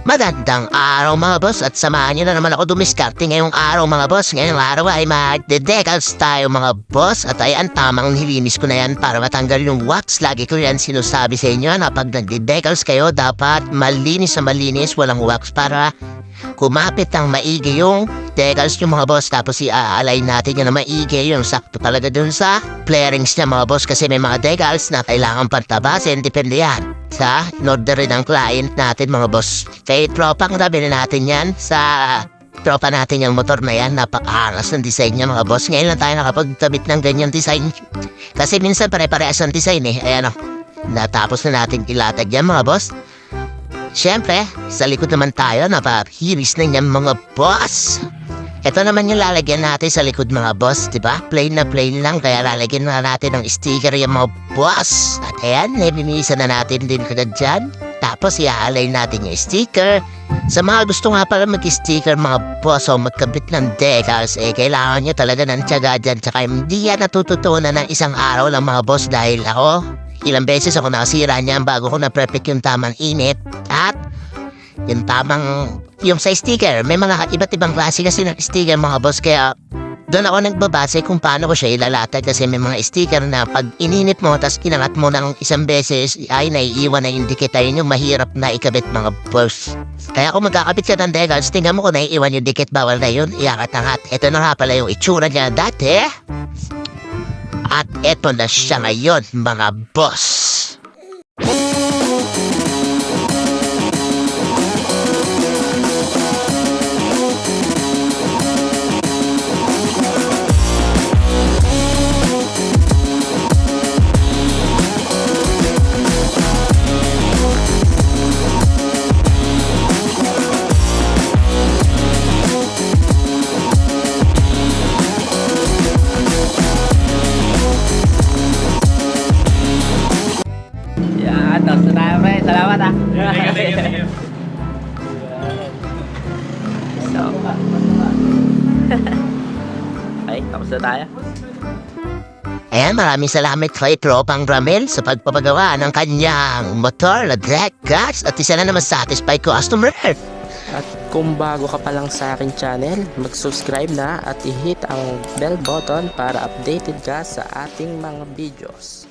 Magandang araw mga boss at samahan niyo na naman ako dumiskarte ngayong araw mga boss. Ngayong araw ay magde-decals tayo mga boss at ayan tamang nilinis ko na yan para matanggal yung wax. Lagi ko yan sinasabi sa inyo na pag nagde-decals kayo dapat malinis na malinis, walang wax para kumapit ang maigi yung decals yung mga boss. Tapos i-align natin yan na maigi yung sakto talaga dun sa flarings niya mga boss kasi may mga decals na kailangan pantabasin. Depende yan sa in-order rin ng client natin mga boss. Kaya tropang nabili natin yan sa tropa natin yung motor na yan. Napakaangas ng design niya mga boss. Ngayon lang tayo nakapagkabit ng ganyan design. Kasi minsan pare-parehas ang design eh. Ayan o. Natapos na natin ilatag yan mga boss. Siyempre, sa likod naman tayo napahiris na yan mga boss. Ito naman yung lalagyan natin sa likod mga boss, diba? Plain na plain lang, kaya lalagyan na natin ng sticker yung mga boss. At ayan, nilinisan na natin din kagad dyan. Tapos i-align natin yung sticker. Sa mga gusto nga pala mag-sticker mga boss o magkabit ng decals, kailangan nyo talaga ng tiyaga dyan. Tsaka hindi yan natututunan ng isang araw lang mga boss dahil ako, ilang beses ako nakasira niyan bago ko na-perfect yung tamang init. At yung tamang, yung sa sticker, may mga iba't ibang klase kasi ng sticker mga boss. Kaya doon ako nagbabase kung paano ko siya ilalatag kasi may mga sticker na pag ininit mo tapos kinangat mo ng isang beses ay naiiwan na yung dikit ay yung mahirap na ikabit mga boss. Kaya kung magkakabit ka ng decals, tingnan mo kung naiiwan yung dikit, bawal na yun, iangat-angat. Ito na nga pala yung itsura niya dati. At eto na siya ngayon mga boss. Tapos na tayo, pre. Salamat, ah. Thank you. So, ay, tapos na tayo. Ayan, maraming salamat kay Tropang Ramel sa pagpapagawa ng kanyang motor na decals at isa na naman satisfied customer. At kung bago ka pa lang sa aking channel, mag-subscribe na at i-hit ang bell button para updated ka sa ating mga videos.